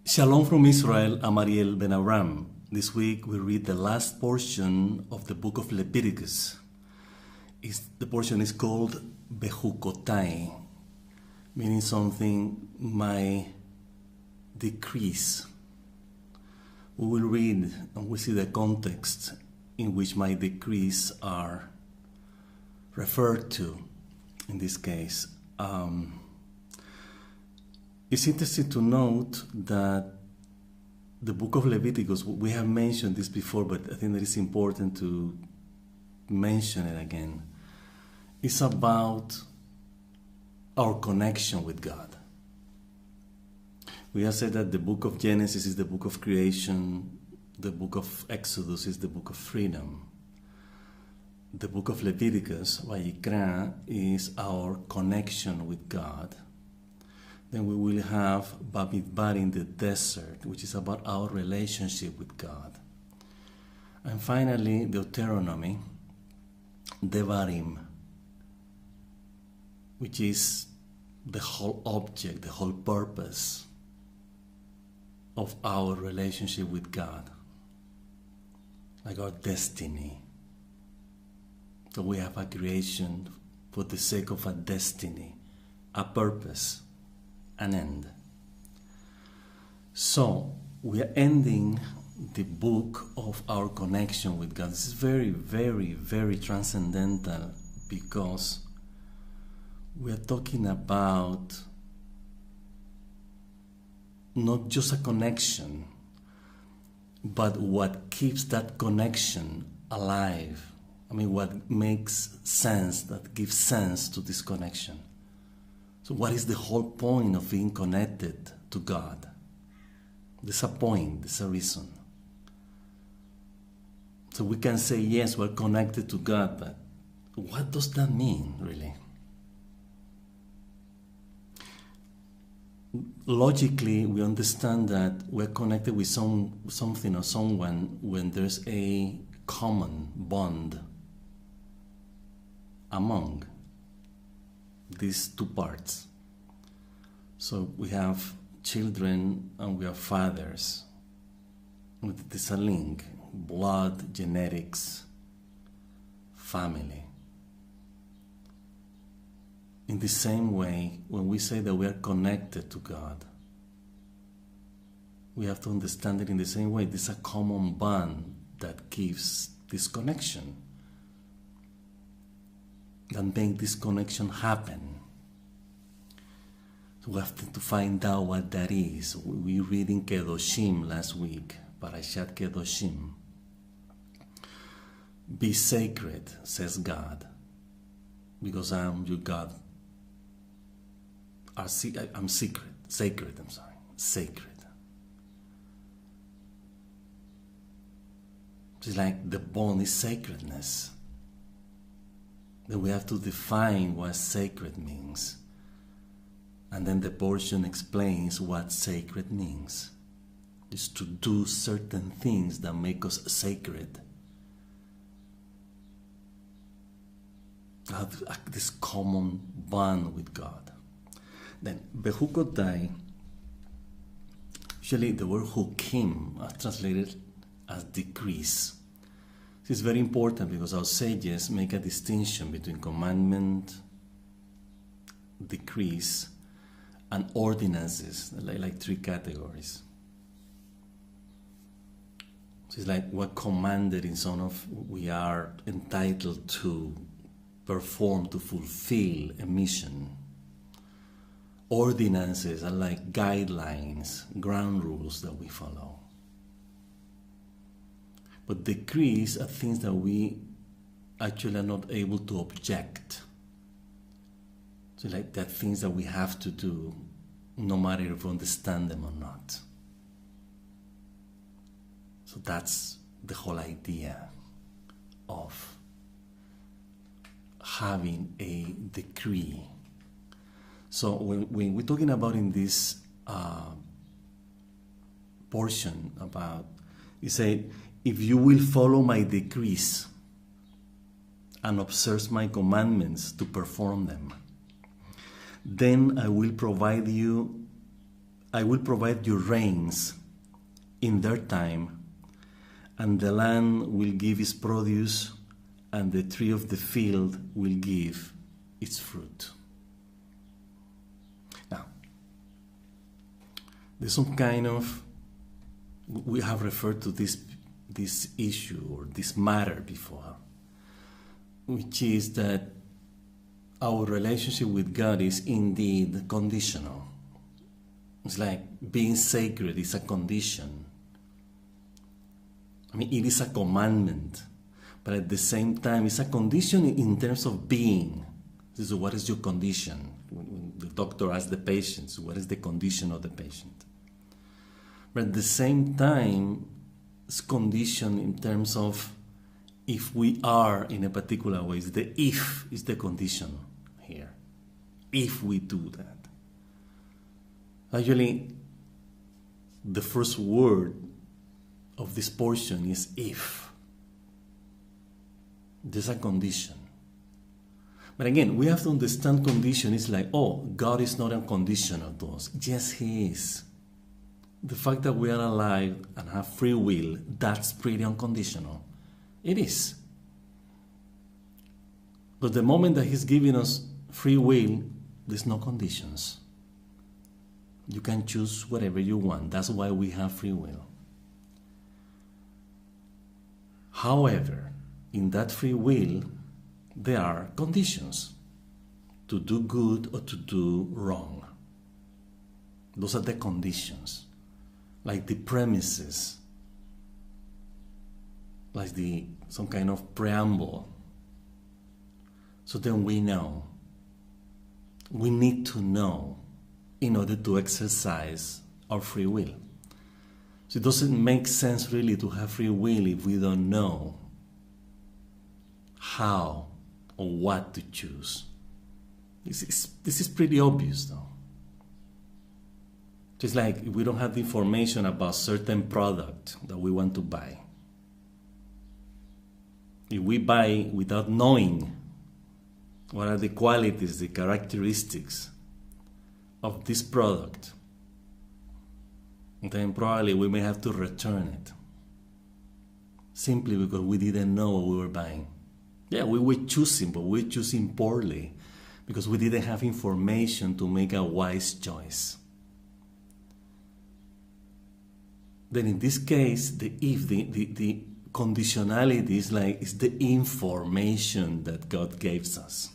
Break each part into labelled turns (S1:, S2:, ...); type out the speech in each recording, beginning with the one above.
S1: Shalom from Israel, I'm Ariel Ben Aram. This week we read the last portion of the book of Leviticus. The portion is called Bechukotai, meaning something, my decrees. We will read and we see the context in which my decrees are referred to in this case. It's interesting to note that the book of Leviticus, we have mentioned this before, but I think that it's important to mention it again. It's about our connection with God. We have said that the book of Genesis is the book of creation, the book of Exodus is the book of freedom. The book of Leviticus, Vayikra, is our connection with God. Then we will have Bamidbar in the desert, which is about our relationship with God. And finally, Deuteronomy, Devarim, which is the whole object, the whole purpose of our relationship with God, like our destiny. So we have a creation for the sake of a destiny, a purpose, an end. So we are ending the book of our connection with God. This is very, very, very transcendental because we are talking about not just a connection, but what keeps that connection alive. I mean, what makes sense, that gives sense to this connection. So what is the whole point of being connected to God? There's a point, there's a reason. So we can say, yes, we're connected to God, but what does that mean, really? Logically, we understand that we're connected with something or someone when there's a common bond among these two parts. So we have children and we have fathers. There's a link, blood, genetics, family. In the same way, when we say that we are connected to God, we have to understand it in the same way. There's a common bond that gives this connection, that make this connection happen. So we have to find out what that is. We read in Kedoshim last week, Parshat Kedoshim. Be sacred, says God, because I am your God. I'm sacred. It's like the bond is sacredness. Then we have to define what sacred means. And then the portion explains what sacred means. It's to do certain things that make us sacred. Have this common bond with God. Then Bechukotai, usually the word hukim are translated as decrees. This is very important because our sages make a distinction between commandment, decrees, and ordinances, like three categories. So it's like what commanded in some of we are entitled to perform, to fulfill a mission. Ordinances are like guidelines, ground rules that we follow. But decrees are things that we actually are not able to object. So like they're things that we have to do, no matter if we understand them or not. So that's the whole idea of having a decree. So when we're talking about in this portion about, you say, if you will follow my decrees and observe my commandments to perform them, then I will provide you I will provide you rains in their time, and the land will give its produce, and the tree of the field will give its fruit. Now, there's some kind of, we have referred to this issue or this matter before, which is that our relationship with God is indeed conditional. It's like being sacred is a condition. I mean, it is a commandment, but at the same time, it's a condition in terms of being. So what is your condition? When the doctor asks the patient, what is the condition of the patient? But at the same time, it's condition in terms of if we are in a particular way. The if is the condition here. If we do that. Actually, the first word of this portion is if. There's a condition. But again, we have to understand condition is like, oh, God is not unconditional to us. Yes, He is. The fact that we are alive and have free will, that's pretty unconditional. It is. But the moment that He's giving us free will, there's no conditions. You can choose whatever you want. That's why we have free will. However, in that free will, there are conditions to do good or to do wrong. Those are the conditions, like the premises, like some kind of preamble. So then we know. We need to know in order to exercise our free will. So it doesn't make sense really to have free will if we don't know how or what to choose. This is pretty obvious though. Just like if we don't have the information about certain product that we want to buy. If we buy without knowing what are the qualities, the characteristics of this product, then probably we may have to return it. Simply because we didn't know what we were buying. Yeah, we were choosing, but we were choosing poorly because we didn't have information to make a wise choice. Then in this case, the conditionality is the information that God gives us.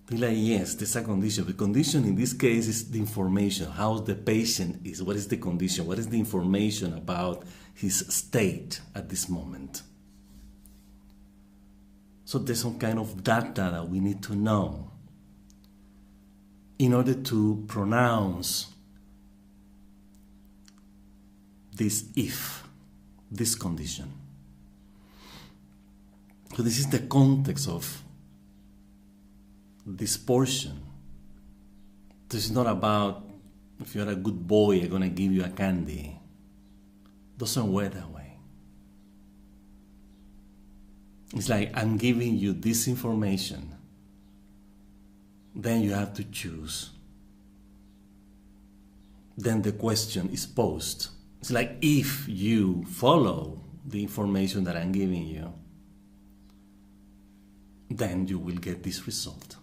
S1: Like, yes, there's a condition. The condition in this case is the information. How the patient is. What is the condition? What is the information about his state at this moment? So there's some kind of data that we need to know in order to pronounce this if, this condition. So this is the context of this portion. This is not about if you're a good boy, I'm going to give you a candy. Doesn't work that way. It's like I'm giving you this information. Then you have to choose. Then the question is posed. It's like if you follow the information that I'm giving you, then you will get this result.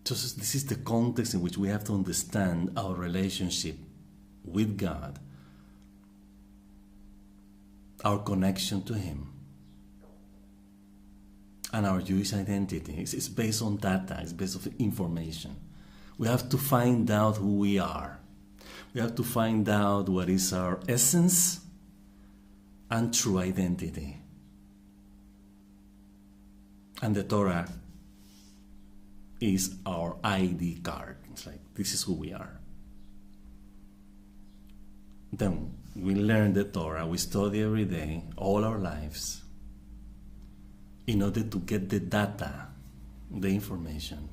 S1: So this is the context in which we have to understand our relationship with God, our connection to Him, and our Jewish identity. It's based on data, it's based on information. We have to find out who we are. We have to find out what is our essence and true identity. And the Torah is our ID card. It's like, this is who we are. Then we learn the Torah, we study every day, all our lives, in order to get the data, the information,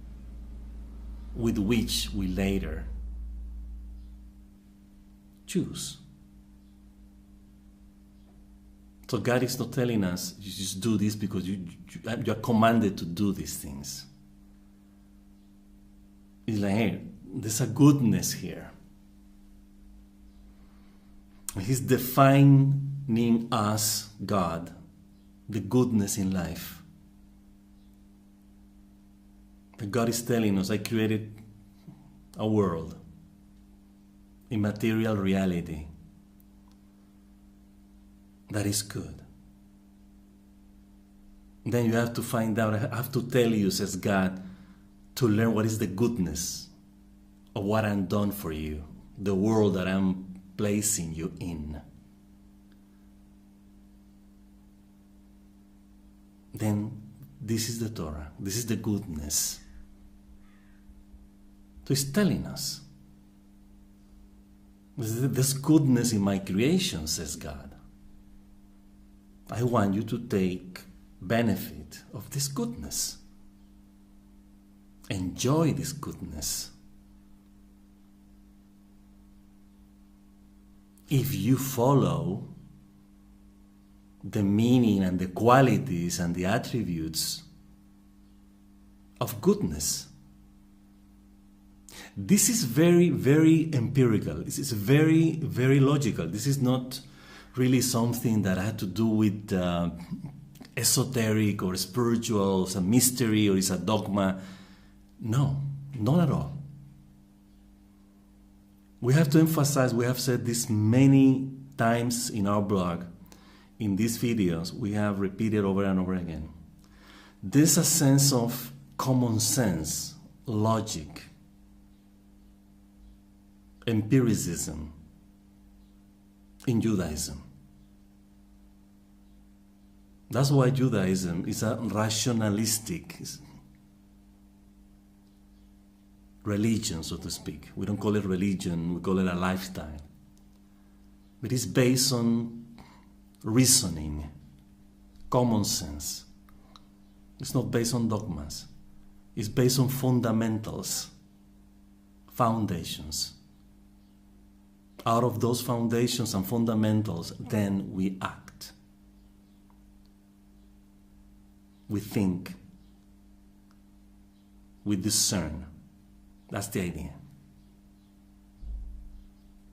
S1: with which we later choose. So God is not telling us, you just do this because you are commanded to do these things. It's like, hey, there's a goodness here. He's defining us, God, the goodness in life. God is telling us, I created a world, immaterial reality that is good. Then you have to find out, I have to tell you, says God, to learn what is the goodness of what I'm done for you, the world that I'm placing you in. Then this is the Torah, this is the goodness. So it's telling us, there's goodness in my creation, says God. I want you to take benefit of this goodness. Enjoy this goodness. If you follow the meaning and the qualities and the attributes of goodness. This is very, very empirical. This is very, very logical. This is not really something that had to do with esoteric or spiritual, it's a mystery or it's a dogma. No, not at all. We have to emphasize, we have said this many times in our blog, in these videos, we have repeated over and over again. There's a sense of common sense, logic, empiricism in Judaism. That's why Judaism is a rationalistic religion, so to speak. We don't call it religion, we call it a lifestyle. It is based on reasoning, common sense. It's not based on dogmas. It's based on fundamentals, foundations. Out of those foundations and fundamentals, then we act. We think. We discern. That's the idea.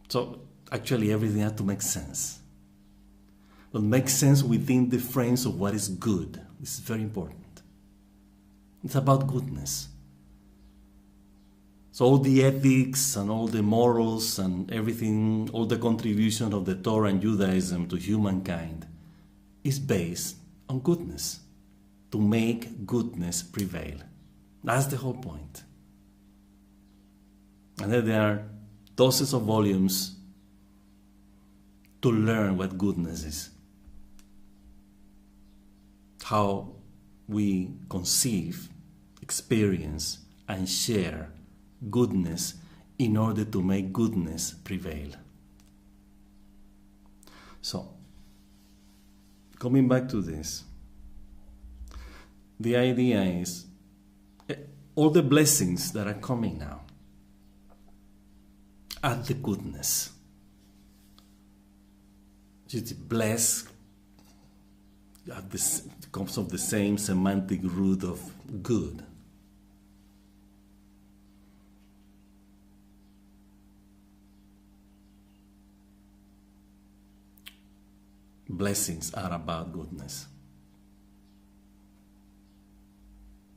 S1: So, actually, everything has to make sense. But makes sense within the frames of what is good. This is very important. It's about goodness. So all the ethics and all the morals and everything, all the contribution of the Torah and Judaism to humankind is based on goodness, to make goodness prevail. That's the whole point. And then there are dozens of volumes to learn what goodness is. How we conceive, experience, and share goodness in order to make goodness prevail. So, coming back to this, the idea is all the blessings that are coming now are the goodness. Just bless comes of the same semantic root of good. Blessings are about goodness.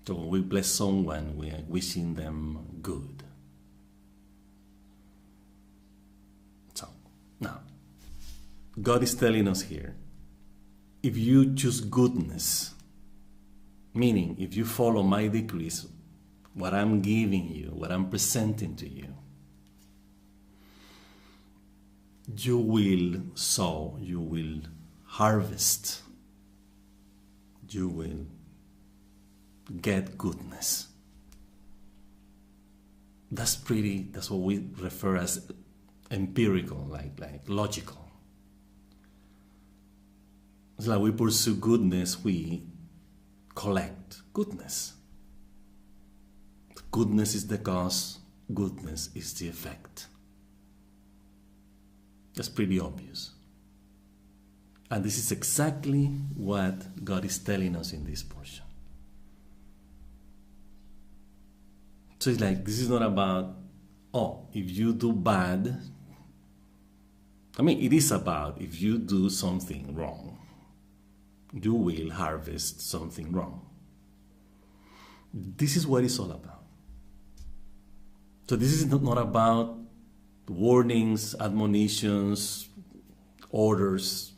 S1: So when we bless someone, we are wishing them good. So, now, God is telling us here, if you choose goodness, meaning if you follow my decrees, what I'm giving you, what I'm presenting to you, you will sow, you will harvest, you will get goodness. That's what we refer as empirical, like logical. It's like we pursue goodness, we collect goodness. Goodness is the cause, goodness is the effect. That's pretty obvious. And this is exactly what God is telling us in this portion. So it's like, this is not about, oh, if you do bad. I mean, it is about if you do something wrong, you will harvest something wrong. This is what it's all about. So this is not about warnings, admonitions, orders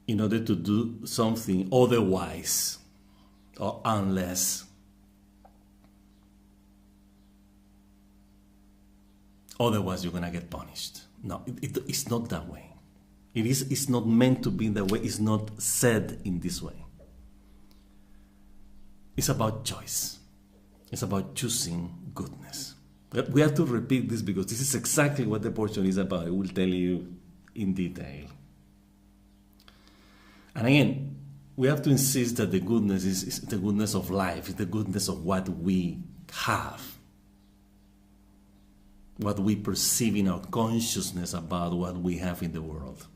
S1: in order to do something otherwise or unless. Otherwise, you're going to get punished. No, it's not that way. It's not meant to be that way. It's not said in this way. It's about choice. It's about choosing goodness. But we have to repeat this because this is exactly what the portion is about. I will tell you in detail. And again, we have to insist that the goodness is the goodness of life, it's the goodness of what we have, what we perceive in our consciousness about what we have in the world.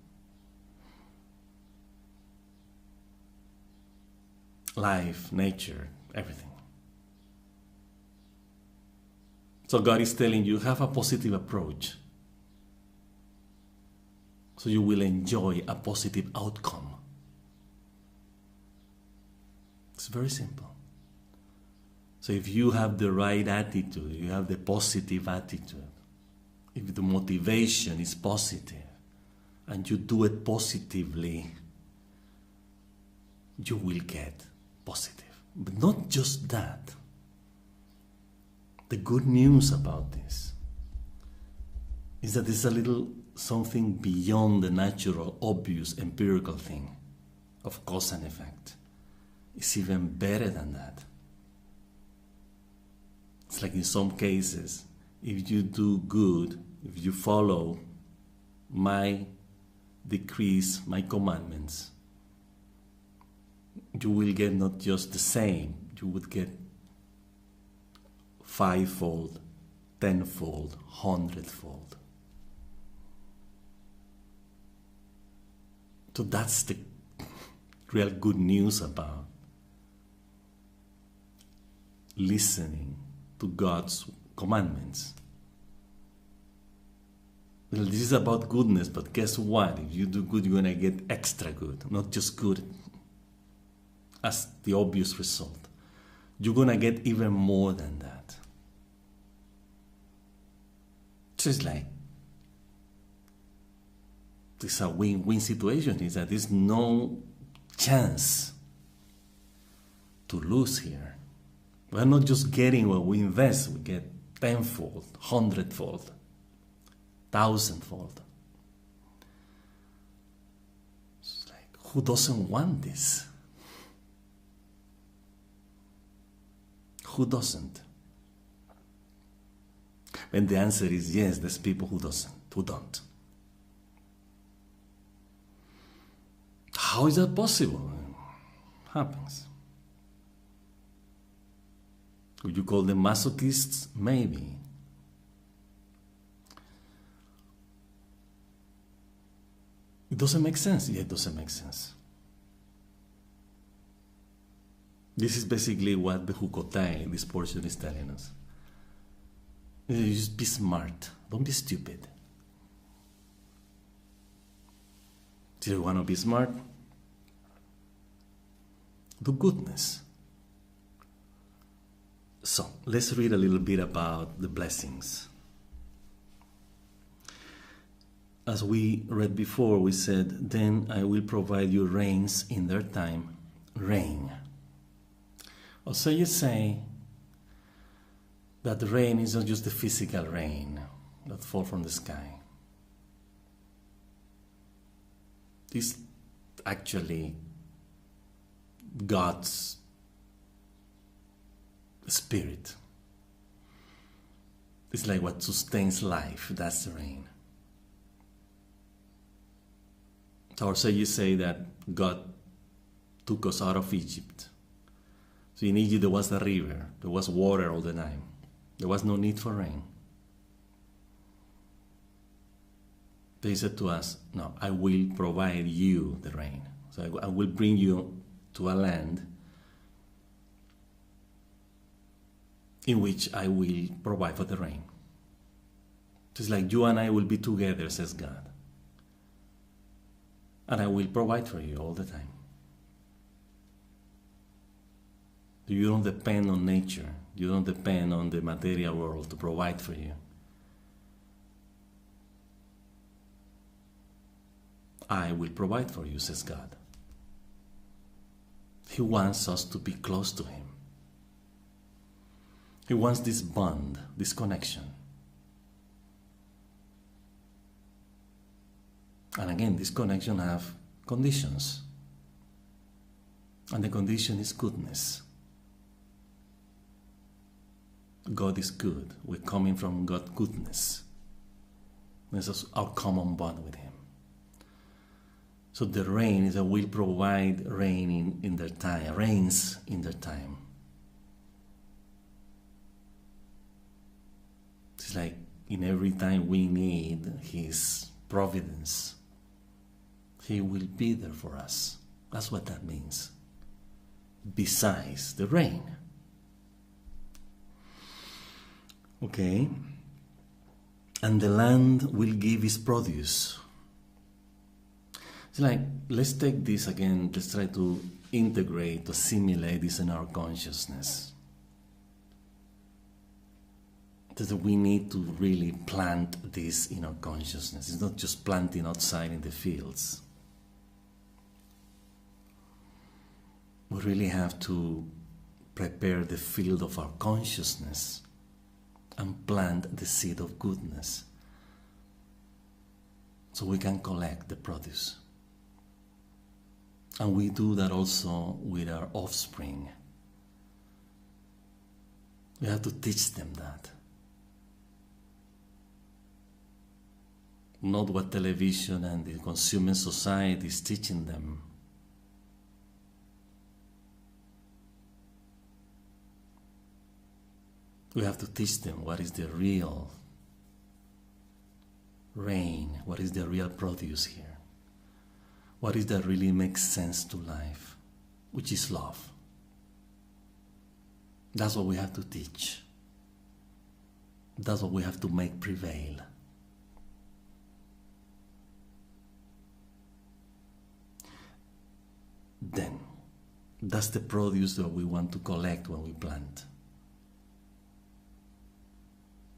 S1: Life, nature, everything. So God is telling you, have a positive approach. So you will enjoy a positive outcome. It's very simple. So if you have the right attitude, you have the positive attitude, if the motivation is positive, and you do it positively, you will get positive. But not just that. The good news about this is that it's a little something beyond the natural, obvious, empirical thing of cause and effect. It's even better than that. It's like in some cases, if you do good, if you follow my decrees, my commandments, you will get not just the same, you would get fivefold, tenfold, hundredfold. So that's the real good news about listening to God's commandments. Well, this is about goodness, but guess what? If you do good, you're going to get extra good, not just good as the obvious result. You're going to get even more than that. So it's like, it's a win-win situation. Is that there's no chance to lose here. We're not just getting what we invest, we get tenfold, hundredfold, thousandfold. It's like, who doesn't want this? Who doesn't? And the answer is yes, there's people who don't. How is that possible? It happens. Would you call them masochists? Maybe. It doesn't make sense. Yeah, it doesn't make sense. This is basically what Bechukotai, this portion, is telling us. You just be smart. Don't be stupid. Do you want to be smart? Do goodness. So, let's read a little bit about the blessings. As we read before, we said, then I will provide you rains in their time. Rain. Also, you say that the rain is not just the physical rain that falls from the sky. It's actually God's Spirit. It's like what sustains life. That's the rain. Or so you say that God took us out of Egypt. So in Egypt there was a river. There was water all the time. There was no need for rain. They said to us, no, I will provide you the rain. So I will bring you to a land in which I will provide for the rain. It's like you and I will be together, says God. And I will provide for you all the time. You don't depend on nature. You don't depend on the material world to provide for you. I will provide for you, says God. He wants us to be close to Him. He wants this bond, this connection. And again, this connection have conditions. And the condition is goodness. God is good. We're coming from God's goodness. This is our common bond with Him. So the rain is that will provide rain in their time, rains in their time. It's like in every time we need His providence, He will be there for us. That's what that means. Besides the rain. Okay? And the land will give its produce. It's like, let's take this again, let's try to integrate, to assimilate this in our consciousness. That we need to really plant this in our consciousness. It's not just planting outside in the fields. We really have to prepare the field of our consciousness and plant the seed of goodness so we can collect the produce. And we do that also with our offspring. We have to teach them that. Not what television and the consumer society is teaching them. We have to teach them what is the real rain, what is the real produce here. What is that really makes sense to life, which is love. That's what we have to teach. That's what we have to make prevail. Then, that's the produce that we want to collect when we plant.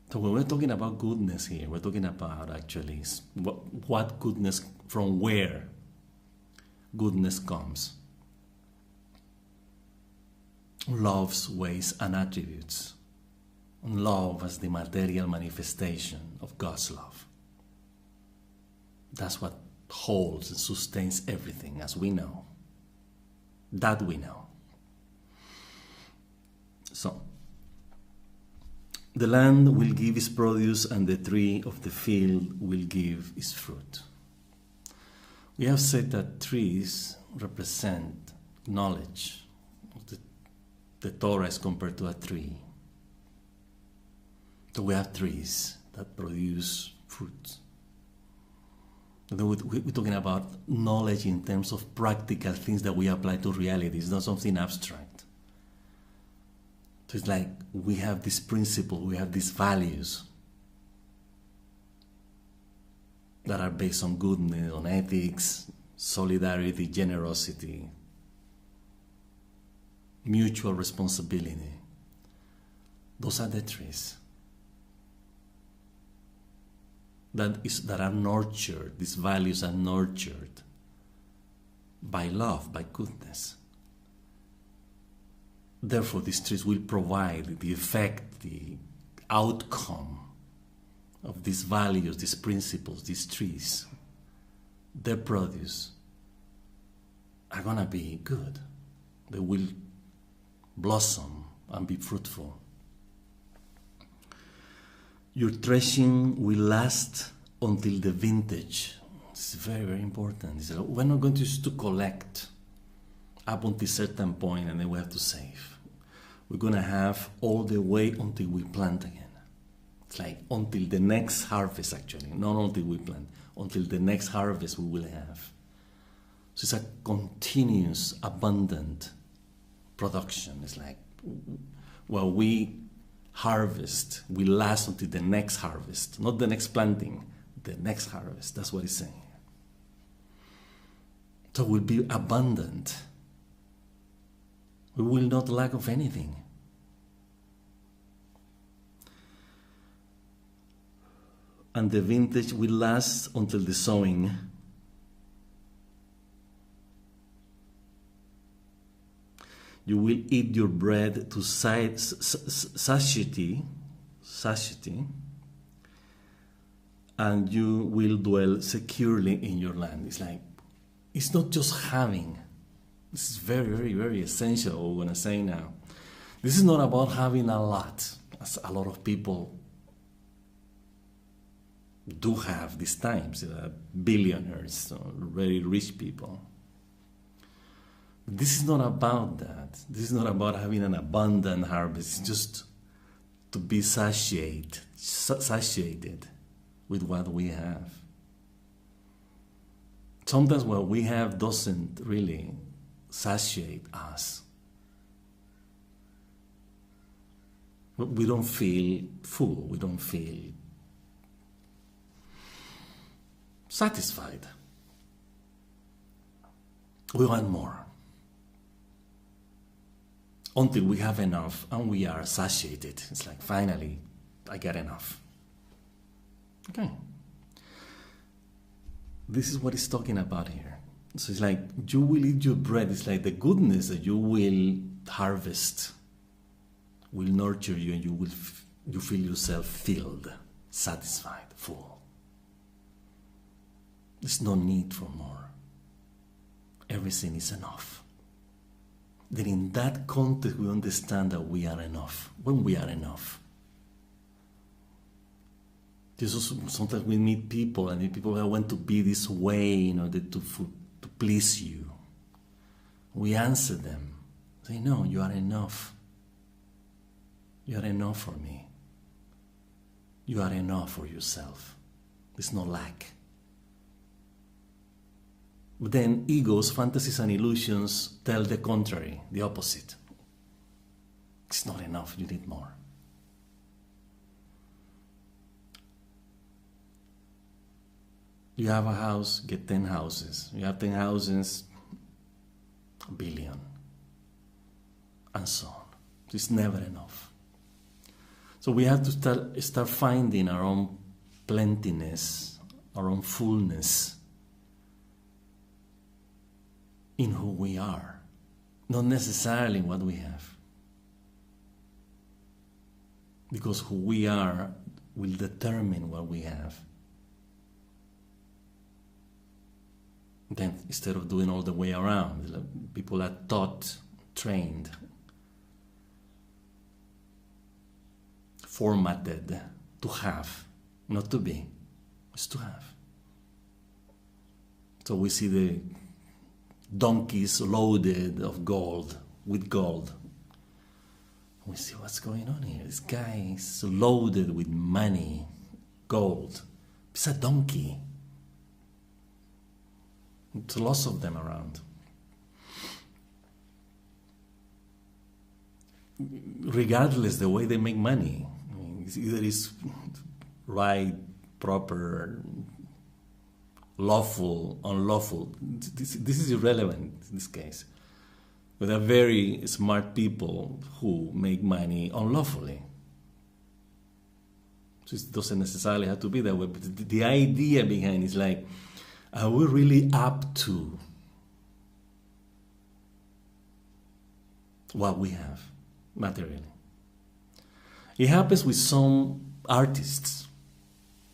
S1: So when we're talking about goodness here, we're talking about actually what goodness, from where goodness comes. Love's ways and attributes. Love as the material manifestation of God's love. That's what holds and sustains everything, as we know. That we know. So, the land will give its produce, and the tree of the field will give its fruit. We have said that trees represent knowledge. The Torah is compared to a tree. So we have trees that produce fruit. We're talking about knowledge in terms of practical things that we apply to reality. It's not something abstract. So it's like we have this principle, we have these values that are based on goodness, on ethics, solidarity, generosity, mutual responsibility. Those are the trees that are nurtured. These values are nurtured by love, by goodness. Therefore, these trees will provide the effect, the outcome of these values, these principles, these trees. Their produce are going to be good. They will blossom and be fruitful. Your threshing will last until the vintage. It's very, very important. We're not going to just to collect up until a certain point and then we have to save. We're going to have all the way until we plant again. It's like until the next harvest, actually. Not until we plant. Until the next harvest we will have. So it's a continuous, abundant production. It's like, well, we harvest will last until the next harvest, not the next planting, the next harvest. That's what he's saying. So we'll be abundant. We will not lack of anything. And the vintage will last until the sowing. You will eat your bread to satiety, and you will dwell securely in your land. It's like, it's not just having. This is very, very, very essential, what we're going to say now. This is not about having a lot, as a lot of people do have these times, billionaires, very rich people. This is not about that. This is not about having an abundant harvest. It's just to be satiated with what we have. Sometimes what we have doesn't really satiate us. We don't feel full. We don't feel satisfied. We want more. Until we have enough and we are satiated. It's like, finally, I get enough. Okay. This is what he's talking about here. So it's like, you will eat your bread. It's like the goodness that you will harvest will nurture you, and you feel yourself filled, satisfied, full. There's no need for more. Everything is enough. Then in that context, we understand that we are enough. When we are enough. Sometimes we meet people, and people that want to be this way in order to please you. We answer them. Say, no, you are enough. You are enough for me. You are enough for yourself. There's no lack. But then egos, fantasies, and illusions tell the contrary, the opposite. It's not enough, you need more. You have a house, get 10 houses. You have 10 houses, a billion. And so on. It's never enough. So we have to start finding our own plentiness, our own fullness in who we are, not necessarily what we have. Because who we are will determine what we have. Then, instead of doing all the way around, people are taught, trained, formatted to have, not to be. It's to have. So we see the donkeys loaded with gold. We see what's going on here. This guy is loaded with money, gold. It's a donkey. There's lots of them around. Regardless the way they make money, I mean, either it's right, proper, lawful, unlawful. This is irrelevant in this case. But there are very smart people who make money unlawfully. So it doesn't necessarily have to be that way. But the idea behind is like, are we really up to what we have materially? It happens with some artists.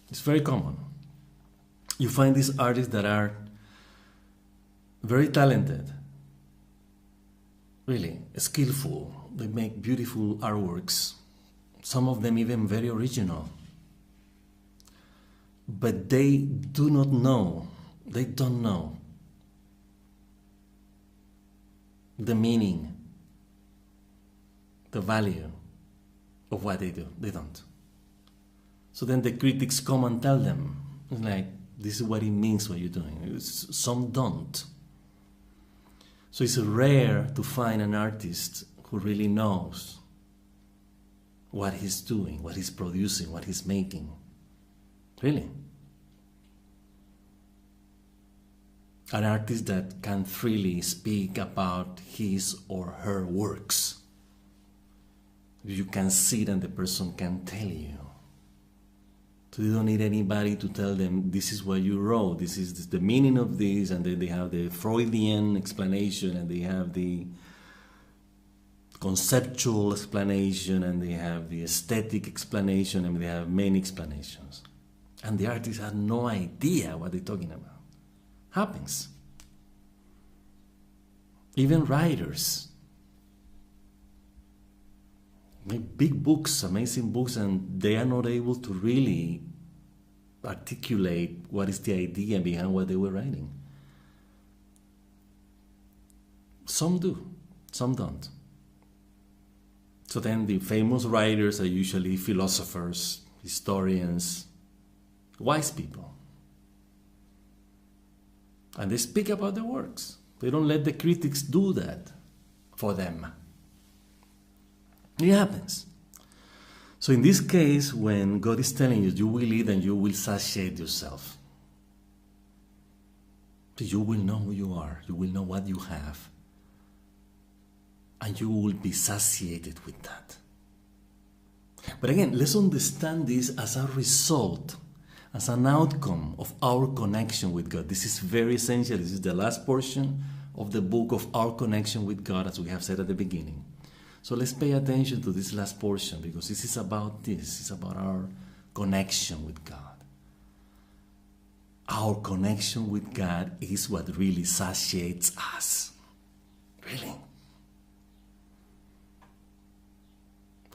S1: It's very common. You find these artists that are very talented, really skillful. They make beautiful artworks, some of them even very original. But they do not know, they don't know the meaning, the value of what they do. They don't. So then the critics come and tell them, like, this is what it means what you're doing. Some don't. So it's rare to find an artist who really knows what he's doing, what he's producing, what he's making. Really. An artist that can freely speak about his or her works. You can see it and the person can tell you. So you don't need anybody to tell them, this is what you wrote, this is the meaning of this, and then they have the Freudian explanation, and they have the conceptual explanation, and they have the aesthetic explanation, and they have many explanations. And the artists have no idea what they're talking about. Happens. Even writers make big books, amazing books, and they are not able to really articulate what is the idea behind what they were writing. Some do, some don't. So then the famous writers are usually philosophers, historians, wise people. And they speak about their works. They don't let the critics do that for them. It happens. So in this case, when God is telling you, you will eat and you will satiate yourself. You will know who you are. You will know what you have. And you will be satiated with that. But again, let's understand this as a result, as an outcome of our connection with God. This is very essential. This is the last portion of the book of our connection with God, as we have said at the beginning. So let's pay attention to this last portion, because this is about this. It's about our connection with God. Our connection with God is what really satiates us. Really.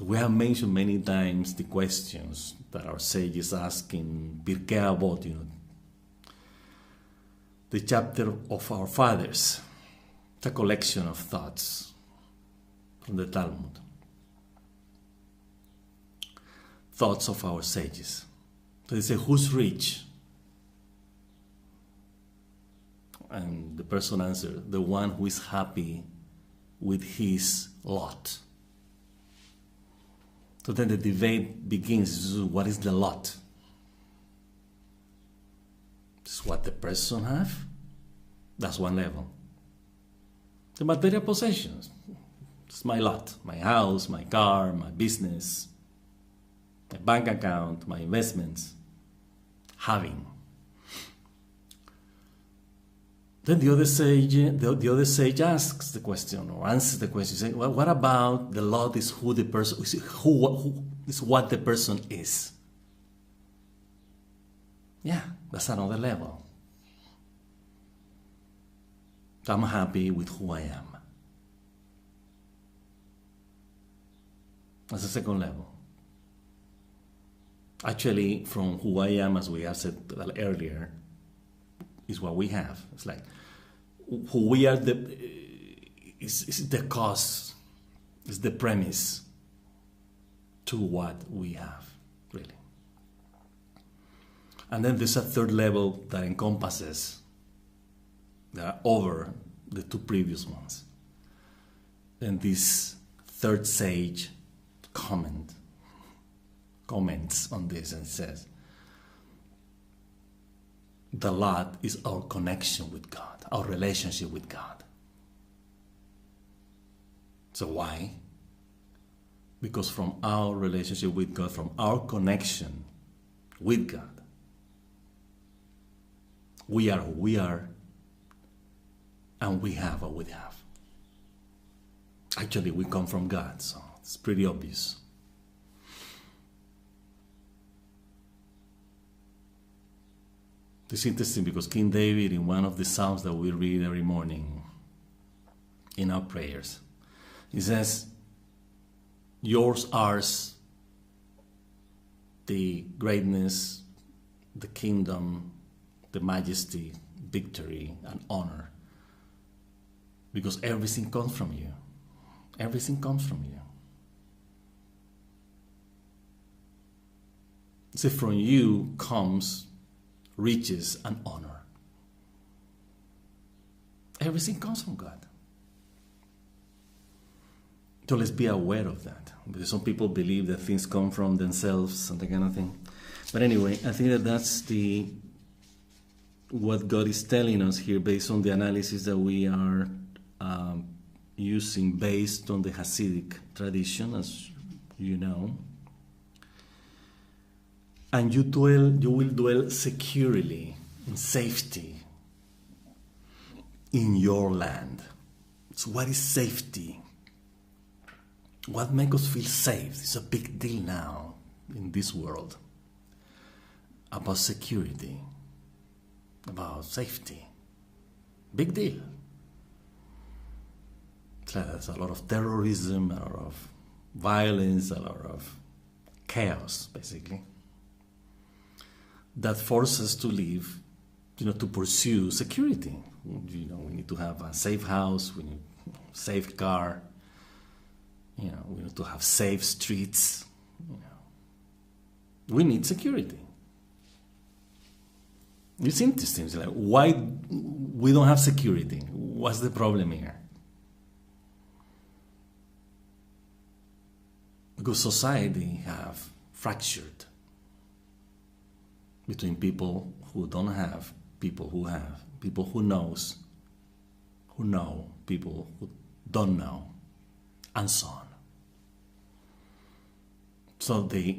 S1: We have mentioned many times the questions that our sages ask in Pirkei Avot, the chapter of our fathers. It's a collection of thoughts from the Talmud. Thoughts of our sages. So they say, who's rich? And the person answered, the one who is happy with his lot. So then the debate begins. What is the lot? This is what the person have. That's one level. The material possessions. It's my lot. My house, my car, my business, my bank account, my investments. Having. Then the other sage asks the question, or answers the question, saying, well, what about the lot is who the person is, who is what the person is? Yeah, that's another level. I'm happy with who I am. That's the second level. Actually, from who I am, as we have said earlier, is what we have. It's like who we are. Is the cause, is the premise to what we have, really. And then there's a third level that encompasses, that are over the two previous ones. And this third sage comments on this and says, the lot is our connection with God, our relationship with God. So why? Because from our relationship with God, from our connection with God, we are who we are, and we have what we have. Actually, we come from God, so it's pretty obvious. It's interesting because King David, in one of the Psalms that we read every morning in our prayers, he says, yours, ours, the greatness, the kingdom, the majesty, victory, and honor. Because everything comes from you. Everything comes from you. So from you comes riches and honor. Everything comes from God. So let's be aware of that. Because some people believe that things come from themselves and that kind of thing. But anyway, I think that that's what God is telling us here based on the analysis that we are using based on the Hasidic tradition, as you know. And you will dwell securely, in safety, in your land. So what is safety? What makes us feel safe? It's a big deal now in this world. About security, about safety. Big deal. There's a lot of terrorism, a lot of violence, a lot of chaos, basically, that forces us to live, to pursue security. We need to have a safe house, we need a safe car, we need to have safe streets. We need security. It's interesting. It's like, why we don't have security? What's the problem here? Because society have fractured between people who don't have, people who have, people who know, people who don't know, and so on. So the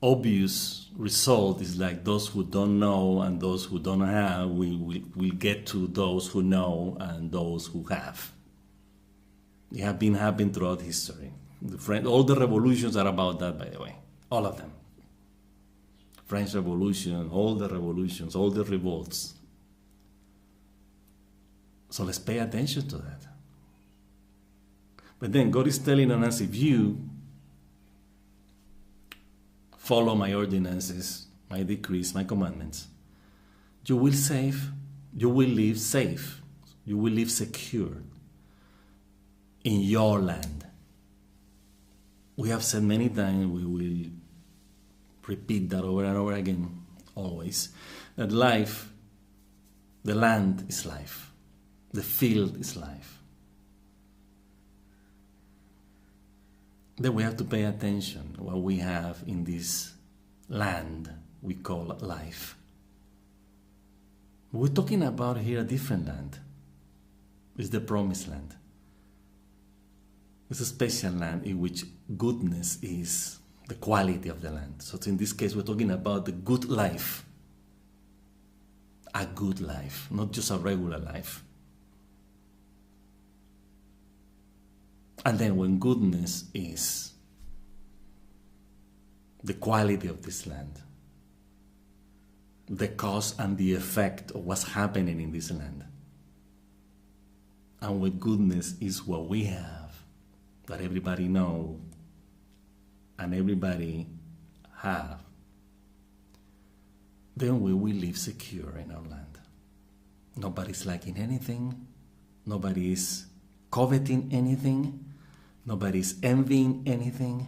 S1: obvious result is like those who don't know and those who don't have, we get to those who know and those who have. It have been happening throughout history. All the revolutions are about that, by the way. All of them. French Revolution, all the revolutions, all the revolts. So let's pay attention to that. But then God is telling us, if you follow my ordinances, my decrees, my commandments, you will live safe, you will live secure in your land. We have said many times, we will repeat that over and over again, always, that life, the land is life, the field is life. Then we have to pay attention to what we have in this land we call life. We're talking about here a different land. It's the promised land. It's a special land in which goodness is the quality of the land. So in this case, we're talking about the good life. A good life, not just a regular life. And then when goodness is the quality of this land, the cause and the effect of what's happening in this land. And when goodness is what we have, that everybody know and everybody have, then we will live secure in our land. Nobody's lacking anything. Nobody is coveting anything. Nobody's envying anything.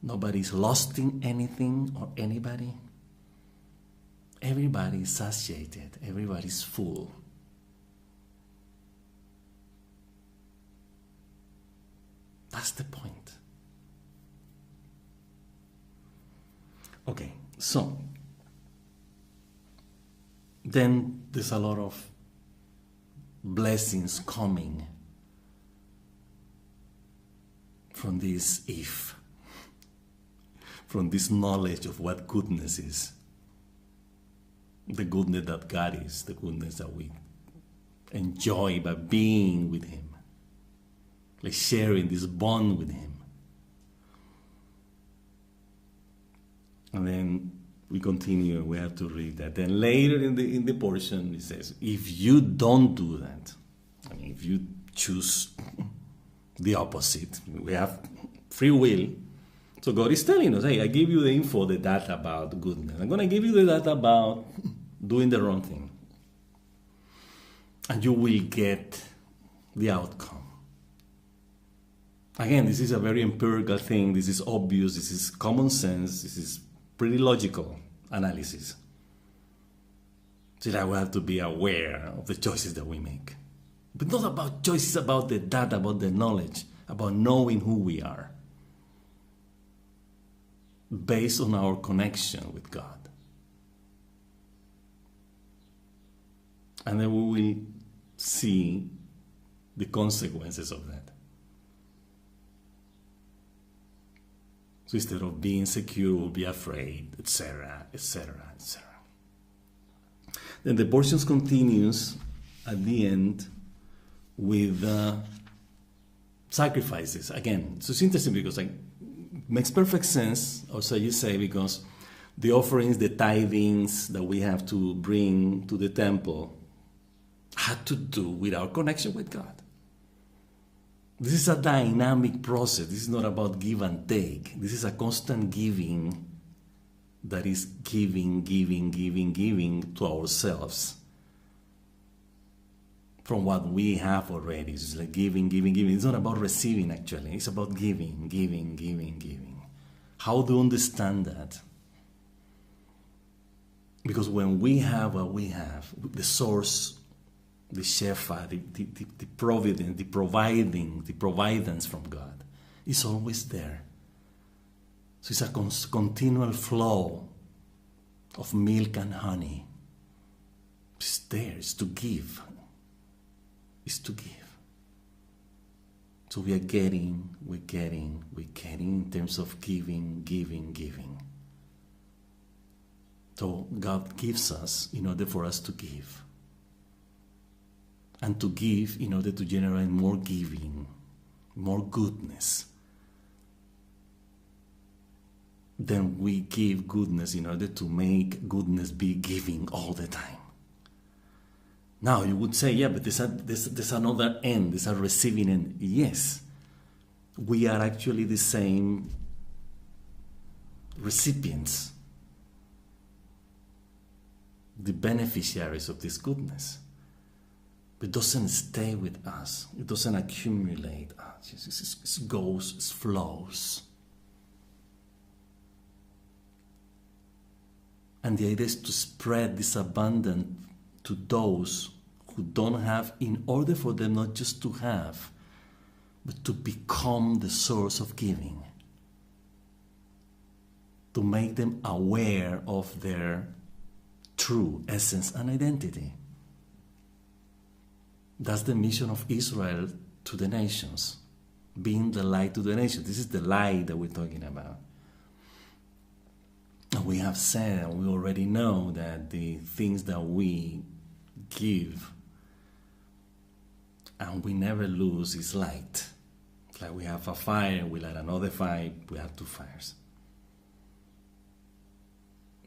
S1: Nobody's lusting anything or anybody. Everybody's satiated. Everybody's full. That's the point. Okay, so then there's a lot of blessings coming from this from this knowledge of what goodness is. The goodness that God is, the goodness that we enjoy by being with Him, like sharing this bond with Him. And then we continue, we have to read that. Then later in the portion, it says, if you don't do that, I mean, if you choose the opposite, we have free will. So God is telling us, hey, I give you the info, the data about goodness. I'm going to give you the data about doing the wrong thing. And you will get the outcome. Again, this is a very empirical thing. This is obvious. This is common sense. This is pretty logical analysis. So that we have to be aware of the choices that we make. But not about choices, about the data, about the knowledge. about knowing who we are based on our connection with God. And then we will see the consequences of that. So instead of being secure, we'll be afraid, etc., etc., etc. Then the portion continues at the end with sacrifices. Again, so it's interesting because it makes perfect sense, or so you say, because the offerings, the tithings that we have to bring to the temple had to do with our connection with God. This is a dynamic process. This is not about give and take. This is a constant giving that is giving to ourselves from what we have already. It's like giving. It's not about receiving, actually. It's about giving. How do you understand that? Because when we have what we have, the source, the shefa, the providence, the providence from God is always there. So it's a continual flow of milk and honey. It's there. It's to give. It's to give. So we are getting in terms of giving. So God gives us in order for us to give. And to give in order to generate more giving, more goodness. Then we give goodness in order to make goodness be giving all the time. Now you would say, yeah, but there's another end, there's a receiving end. Yes, we are actually the same recipients, the beneficiaries of this goodness. It doesn't stay with us. It doesn't accumulate us. It goes, it flows. And the idea is to spread this abundance to those who don't have, in order for them not just to have, but to become the source of giving. To make them aware of their true essence and identity. That's the mission of Israel to the nations, being the light to the nations. This is the light that we're talking about. And we have said, and we already know that the things that we give and we never lose is light. It's like we have a fire, we light another fire, we have two fires.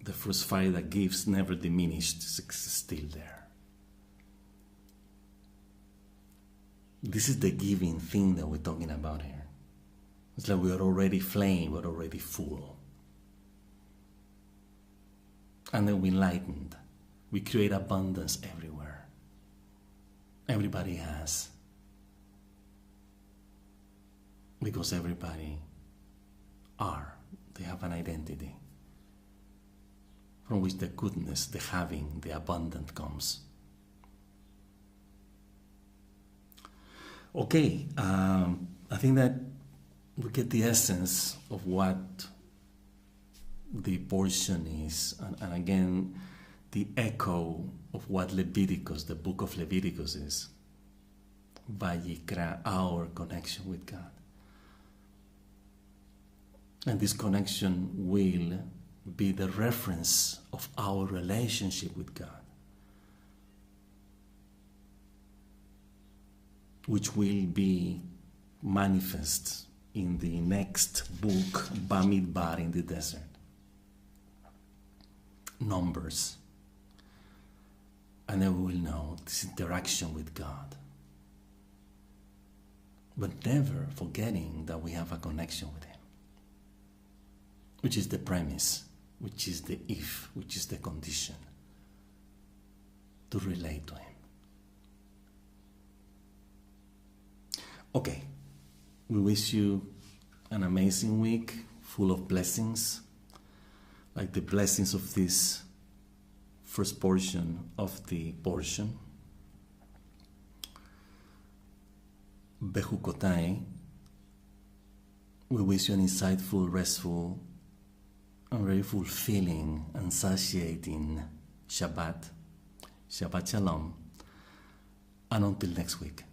S1: The first fire that gives never diminished, it's still there. This is the giving thing that we're talking about here. It's like we are already flame, we're already full. And then we lightened. We create abundance everywhere. Everybody has. Because everybody they have an identity from which the goodness, the having, the abundant comes. Okay, I think that we get the essence of what the portion is, and again, the echo of what Leviticus, the book of Leviticus is. Vayikra, our connection with God. And this connection will be the reference of our relationship with God, which will be manifest in the next book, Bamidbar in the desert. Numbers. And then we will know this interaction with God. But never forgetting that we have a connection with Him, which is the premise, which is the if, which is the condition to relate to Him. Okay, we wish you an amazing week full of blessings, like the blessings of this first portion of the portion. Bechukotai, we wish you an insightful, restful, and very fulfilling and satiating Shabbat. Shabbat Shalom. And until next week.